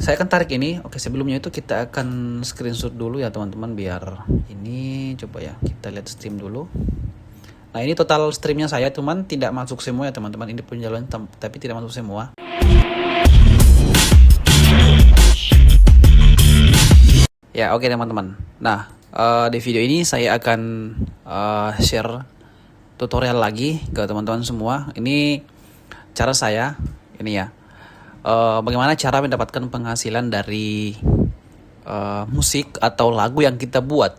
saya akan tarik ini. Oke, sebelumnya itu kita akan screenshot dulu ya teman-teman, biar ini coba ya kita lihat stream dulu. Nah, ini total streamnya saya teman, tidak masuk semua ya teman-teman. Ini penjualan tapi tidak masuk semua. Ya, oke teman-teman. Nah, di video ini saya akan share tutorial lagi ke teman-teman semua. Ini cara saya, ini ya. Bagaimana cara mendapatkan penghasilan dari musik atau lagu yang kita buat.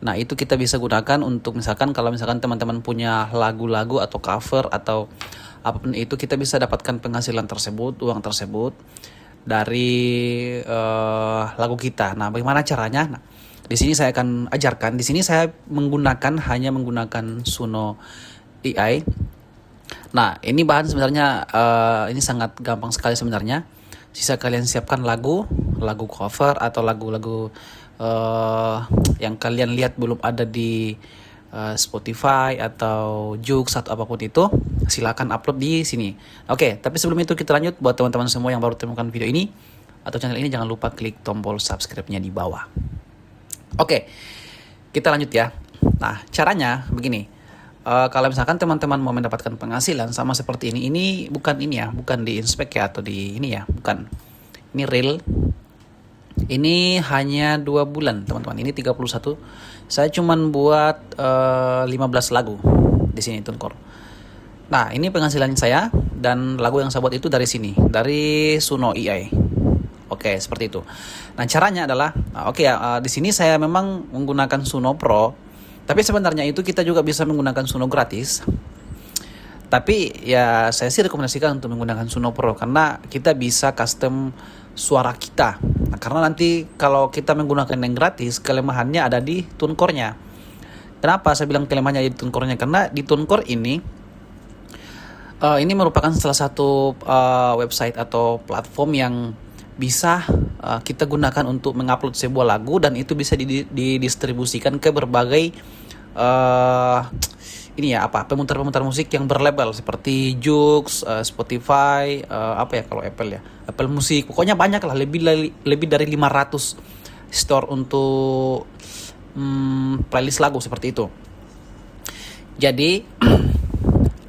Nah, itu kita bisa gunakan untuk misalkan kalau misalkan teman-teman punya lagu-lagu atau cover atau apapun itu, kita bisa dapatkan penghasilan tersebut, uang tersebut dari lagu kita. Nah, bagaimana caranya? Nah, di sini saya akan ajarkan. Di sini saya hanya menggunakan Suno AI. Nah, ini bahan sebenarnya ini sangat gampang sekali sebenarnya. Sisa kalian siapkan lagu cover atau lagu-lagu yang kalian lihat belum ada di Spotify atau Joox atau apapun itu, silakan upload di sini. Oke, tapi sebelum itu kita lanjut. Buat teman-teman semua yang baru temukan video ini atau channel ini, jangan lupa klik tombol subscribe-nya di bawah. Oke, kita lanjut ya. Nah, caranya begini. Kalau misalkan teman-teman mau mendapatkan penghasilan sama seperti ini bukan ini ya, bukan di inspect ya atau di ini ya, bukan. Ini real. Ini hanya 2 bulan teman-teman. Ini 31. Saya cuman buat 15 lagu di sini TuneCore. Nah, ini penghasilan saya dan lagu yang saya buat itu dari sini, dari Suno AI. Oke, seperti itu. Nah, caranya adalah di sini saya memang menggunakan Suno Pro, tapi sebenarnya itu kita juga bisa menggunakan Suno gratis. Tapi ya saya sih rekomendasikan untuk menggunakan Suno Pro karena kita bisa custom suara kita. Nah, karena nanti kalau kita menggunakan yang gratis, kelemahannya ada di TuneCore-nya. Kenapa saya bilang kelemahannya di TuneCore-nya? Karena di TuneCore ini merupakan salah satu website atau platform yang bisa kita gunakan untuk mengupload sebuah lagu dan itu bisa didistribusikan ke berbagai pemutar-pemutar musik yang berlabel seperti Joox, Spotify, kalau Apple Music, pokoknya banyak lah, lebih dari 500 store untuk playlist lagu seperti itu. Jadi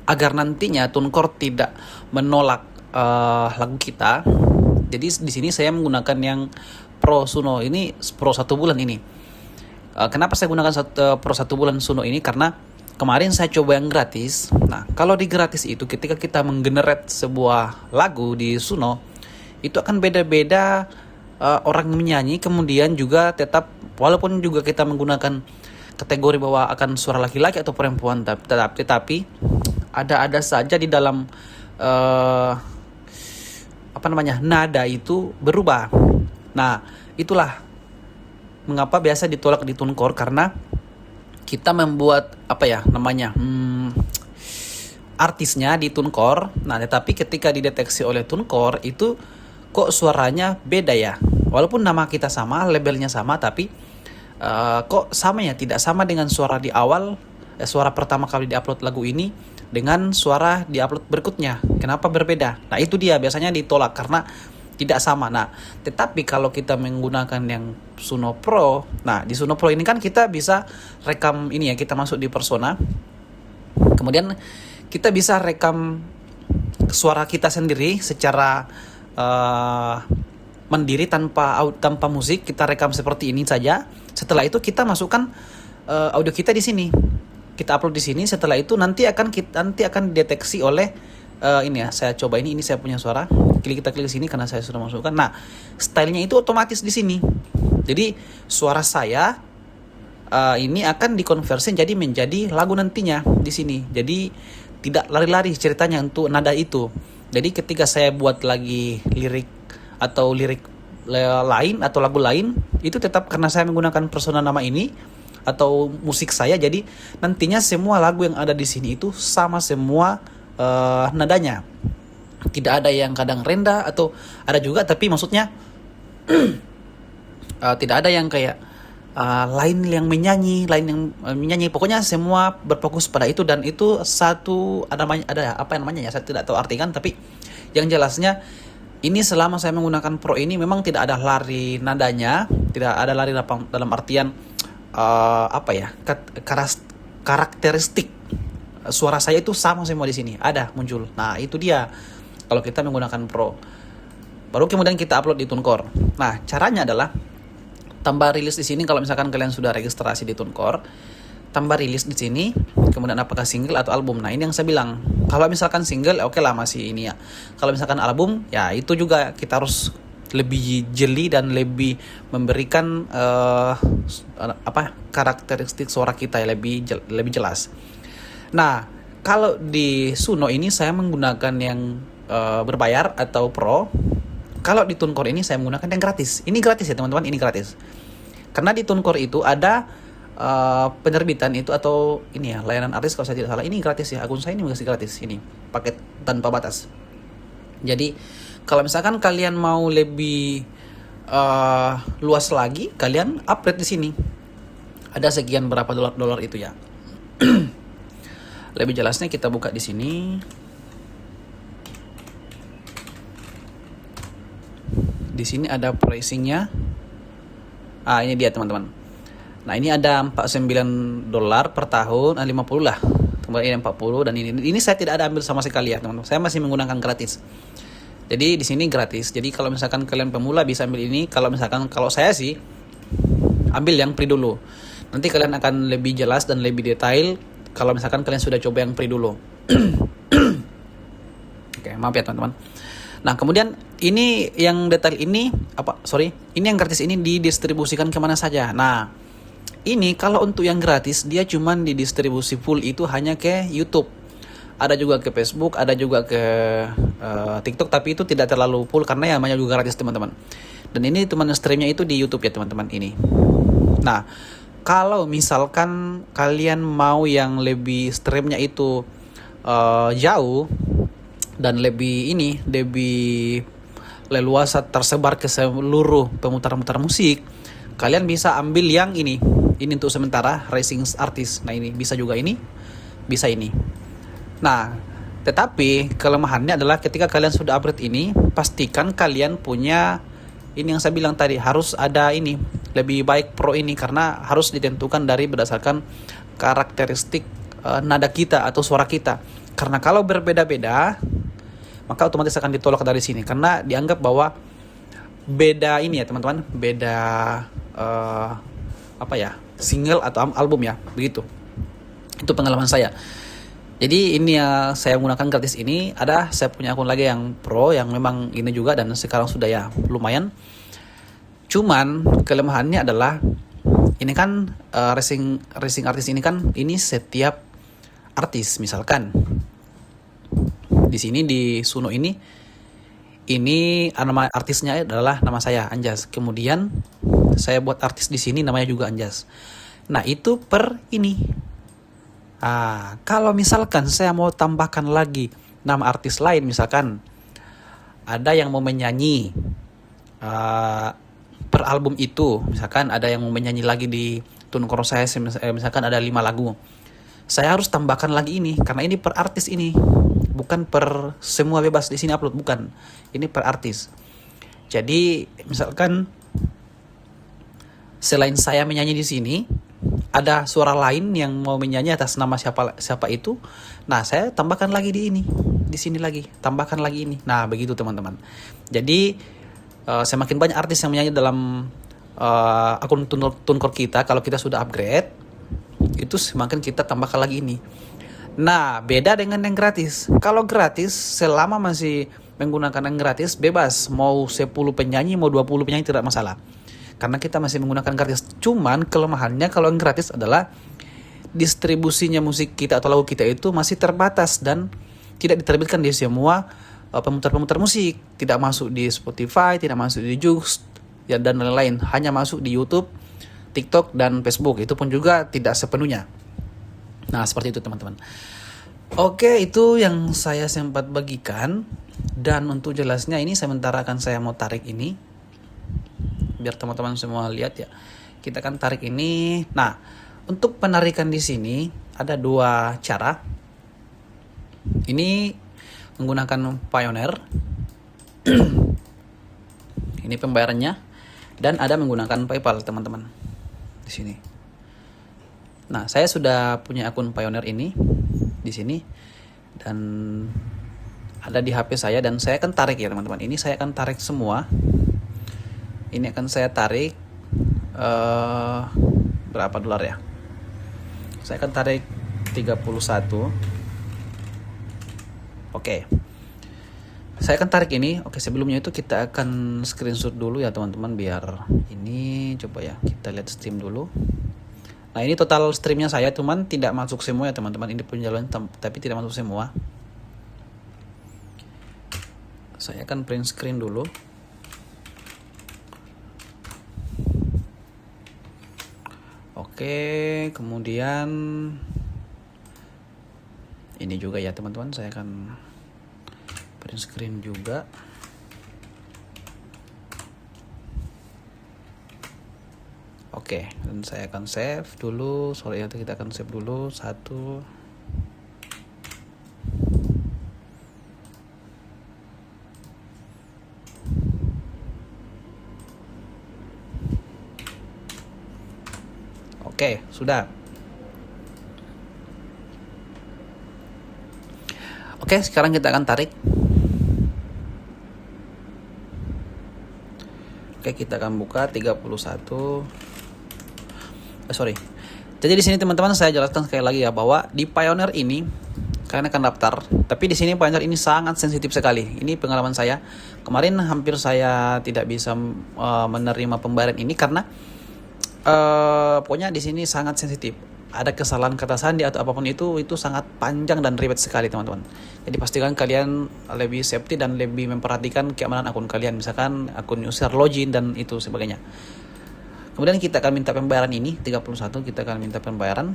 agar nantinya TuneCore tidak menolak lagu kita, jadi di sini saya menggunakan yang Pro Suno ini, Pro 1 bulan ini. Kenapa saya gunakan Pro 1 bulan Suno ini? Karena kemarin saya coba yang gratis. Nah, kalau di gratis itu ketika kita menggenerate sebuah lagu di Suno, itu akan beda-beda orang menyanyi, kemudian juga tetap walaupun juga kita menggunakan kategori bahwa akan suara laki-laki atau perempuan, tetapi ada saja di dalam nada itu berubah. Nah, itulah mengapa biasa ditolak di TuneCore, karena kita membuat artisnya di TuneCore. Nah, tetapi ketika dideteksi oleh TuneCore itu kok suaranya beda ya. Walaupun nama kita sama, labelnya sama, tapi kok sama ya, tidak sama dengan suara di awal, suara pertama kali diupload lagu ini dengan suara di upload berikutnya. Kenapa berbeda? Nah, itu dia biasanya ditolak karena tidak sama. Nah, tetapi kalau kita menggunakan yang Suno Pro, nah di Suno Pro ini kan kita bisa rekam ini ya, kita masuk di persona. Kemudian kita bisa rekam suara kita sendiri secara mandiri tanpa musik, kita rekam seperti ini saja. Setelah itu kita masukkan audio kita di sini. Kita upload di sini. Setelah itu nanti akan dideteksi oleh saya coba ini saya punya suara. Kita klik sini karena saya sudah masukkan. Nah, stylenya itu otomatis di sini. Jadi suara saya ini akan dikonversi menjadi lagu nantinya di sini. Jadi tidak lari-lari ceritanya untuk nada itu. Jadi ketika saya buat lagi lirik lain atau lagu lain, itu tetap karena saya menggunakan persona nama ini atau musik saya, jadi nantinya semua lagu yang ada di sini itu sama semua nadanya. Tidak ada yang kadang rendah atau ada juga, tapi maksudnya tidak ada yang kayak lain yang menyanyi. Pokoknya semua berfokus pada itu, dan itu saya tidak tahu arti kan, tapi yang jelasnya Ini selama saya menggunakan Pro ini memang tidak ada lari nadanya, tidak ada lari dalam artian apa ya, karakteristik suara saya itu sama semua di sini ada muncul. Nah itu dia kalau kita menggunakan Pro. Baru kemudian kita upload di TuneCore. Nah caranya adalah tambah rilis di sini. Kalau misalkan kalian sudah registrasi di TuneCore, tambah rilis di sini, kemudian apakah single atau album. Nah ini yang saya bilang, kalau misalkan single oke lah masih ini ya. Kalau misalkan album ya itu juga kita harus lebih jeli dan lebih memberikan karakteristik suara kita ya, lebih jelas. Nah kalau di Suno ini saya menggunakan yang berbayar atau Pro. Kalau di TuneCore ini saya menggunakan yang gratis. Ini gratis ya teman-teman, ini gratis. Karena di TuneCore itu ada penerbitan itu atau ini ya, layanan artis kalau saya tidak salah. Ini gratis ya, akun saya ini masih gratis. Ini paket tanpa batas. Jadi kalau misalkan kalian mau lebih luas lagi, kalian upgrade di sini. Ada sekian berapa dolar itu ya. Lebih jelasnya kita buka di sini. Di sini ada pricingnya. Ini dia teman-teman. Nah ini ada $49 per tahun, 50 lah. Kemudian ini 40 dan ini saya tidak ada ambil sama sekali ya teman-teman. Saya masih menggunakan gratis. Jadi di sini gratis. Jadi kalau misalkan kalian pemula bisa ambil ini. Kalau saya sih ambil yang free dulu. Nanti kalian akan lebih jelas dan lebih detail kalau misalkan kalian sudah coba yang free dulu. Oke, maaf ya teman-teman. Nah kemudian ini yang detail ini ini yang gratis ini didistribusikan kemana saja. Nah ini kalau untuk yang gratis dia cuman didistribusi full itu hanya ke YouTube. Ada juga ke Facebook, ada juga ke TikTok, tapi itu tidak terlalu full karena yang namanya juga gratis teman-teman. Dan ini teman streamnya itu di YouTube ya teman-teman ini. Nah kalau misalkan kalian mau yang lebih streamnya itu jauh dan lebih leluasa tersebar ke seluruh pemutar-mutar musik, kalian bisa ambil yang ini untuk sementara Racing Artist. Nah ini bisa juga ini, bisa ini. Nah tetapi kelemahannya adalah ketika kalian sudah upgrade ini, pastikan kalian punya ini yang saya bilang tadi, harus ada ini lebih baik Pro ini karena harus ditentukan dari berdasarkan karakteristik nada kita atau suara kita. Karena kalau berbeda-beda maka otomatis akan ditolak dari sini karena dianggap bahwa beda ini ya teman-teman, beda single atau album ya, begitu. Itu pengalaman saya. Jadi ini ya saya menggunakan gratis ini. Saya punya akun lagi yang Pro yang memang ini juga dan sekarang sudah ya lumayan. Cuman kelemahannya adalah ini kan racing artis ini kan ini setiap artis, misalkan di sini di Suno ini nama artisnya adalah nama saya Anjas. Kemudian saya buat artis di sini namanya juga Anjas. Nah itu per ini. Kalau misalkan saya mau tambahkan lagi nama artis lain, misalkan ada yang mau menyanyi per album itu, misalkan ada yang mau menyanyi lagi di TuneCore saya, misalkan ada 5 lagu, saya harus tambahkan lagi ini karena ini per artis ini, bukan per semua bebas di sini upload, bukan. Ini per artis. Jadi misalkan selain saya menyanyi di sini, ada suara lain yang mau menyanyi atas nama siapa itu. Nah, saya tambahkan lagi di sini lagi, tambahkan lagi ini. Nah, begitu teman-teman. Jadi semakin banyak artis yang menyanyi dalam akun TuneCore kita, kalau kita sudah upgrade, itu semakin kita tambahkan lagi ini. Nah, beda dengan yang gratis. Kalau gratis, selama masih menggunakan yang gratis, bebas. Mau 10 penyanyi, mau 20 penyanyi, tidak masalah. Karena kita masih menggunakan gratis. Cuman kelemahannya kalau yang gratis adalah distribusinya musik kita atau lagu kita itu masih terbatas dan tidak diterbitkan di semua pemutar-pemutar musik. Tidak masuk di Spotify, tidak masuk di Joox, ya, dan lain-lain. Hanya masuk di YouTube, TikTok, dan Facebook. Itu pun juga tidak sepenuhnya. Nah, seperti itu teman-teman. Oke, itu yang saya sempat bagikan. Dan untuk jelasnya ini sementara akan saya mau tarik ini, biar teman-teman semua lihat ya. Kita akan tarik ini. Nah, untuk penarikan di sini ada 2 cara. Ini menggunakan Pioneer. Ini pembayarannya, dan ada menggunakan PayPal teman-teman di sini. Nah, saya sudah punya akun Payoneer ini di sini dan ada di HP saya, dan saya akan tarik ya teman-teman. Ini saya akan tarik semua. Ini akan saya tarik berapa dolar ya? Saya akan tarik 31. Oke. Saya akan tarik ini. Oke, sebelumnya itu kita akan screenshot dulu ya teman-teman, biar ini coba ya kita lihat stream dulu. Nah, ini total streamnya saya, cuman tidak masuk semua ya teman-teman. Ini penjualan tapi tidak masuk semua. Saya akan print screen dulu. Oke, kemudian ini juga ya teman-teman, saya akan print screen juga. Oke, dan saya akan save dulu. Sorry ya, kita akan save dulu satu. Oke, sudah. Oke, sekarang kita akan tarik. Oke, kita akan buka 31. Sorry. Jadi di sini teman-teman saya jelaskan sekali lagi ya, bahwa di Payoneer ini kalian akan daftar, tapi di sini Payoneer ini sangat sensitif sekali. Ini pengalaman saya. Kemarin hampir saya tidak bisa menerima pembayaran ini karena pokoknya di sini sangat sensitif. Ada kesalahan kata sandi atau apapun itu sangat panjang dan ribet sekali teman-teman. Jadi pastikan kalian lebih safety dan lebih memperhatikan keamanan akun kalian, misalkan akun user, login dan itu sebagainya. Kemudian kita akan minta pembayaran ini 31, kita akan minta pembayaran.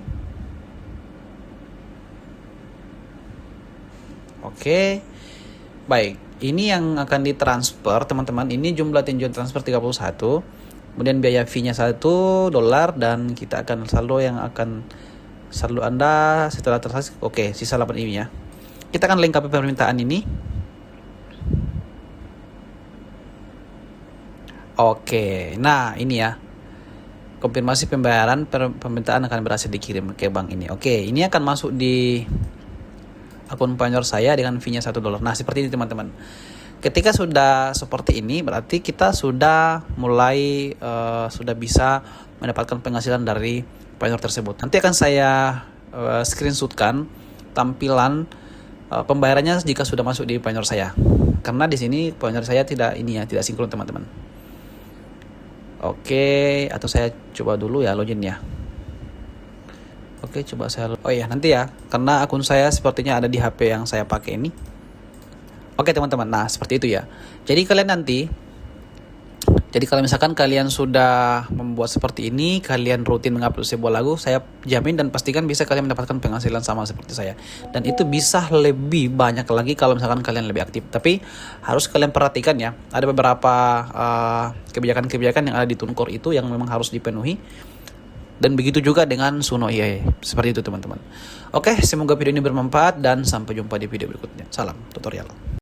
Oke. Baik, ini yang akan ditransfer teman-teman. Ini jumlah tinjauan transfer 31. Kemudian biaya fee-nya $1, dan kita akan saldo yang akan saldo Anda setelah transaksi. Oke, sisa 8 ini ya. Kita akan lengkapi permintaan ini. Oke, nah ini ya. Konfirmasi pembayaran, permintaan akan berhasil dikirim ke bank ini. Oke, ini akan masuk di akun Payoneer saya dengan fee-nya $1. Nah, seperti ini teman-teman. Ketika sudah seperti ini, berarti kita sudah mulai sudah bisa mendapatkan penghasilan dari Payoneer tersebut. Nanti akan saya screenshotkan tampilan pembayarannya jika sudah masuk di Payoneer saya. Karena di sini Payoneer saya tidak sinkron teman-teman. Oke, atau saya coba dulu ya login ya. Oke, coba saya. Oh iya, nanti ya, karena akun saya sepertinya ada di HP yang saya pakai ini. Oke teman-teman, nah seperti itu ya. Jadi kalau misalkan kalian sudah membuat seperti ini, kalian rutin mengupload sebuah lagu, saya jamin dan pastikan bisa kalian mendapatkan penghasilan sama seperti saya. Dan itu bisa lebih banyak lagi kalau misalkan kalian lebih aktif. Tapi harus kalian perhatikan ya, ada beberapa kebijakan-kebijakan yang ada di Tuncor itu yang memang harus dipenuhi. Dan begitu juga dengan Suno AI. Seperti itu teman-teman. Oke, semoga video ini bermanfaat dan sampai jumpa di video berikutnya. Salam tutorial.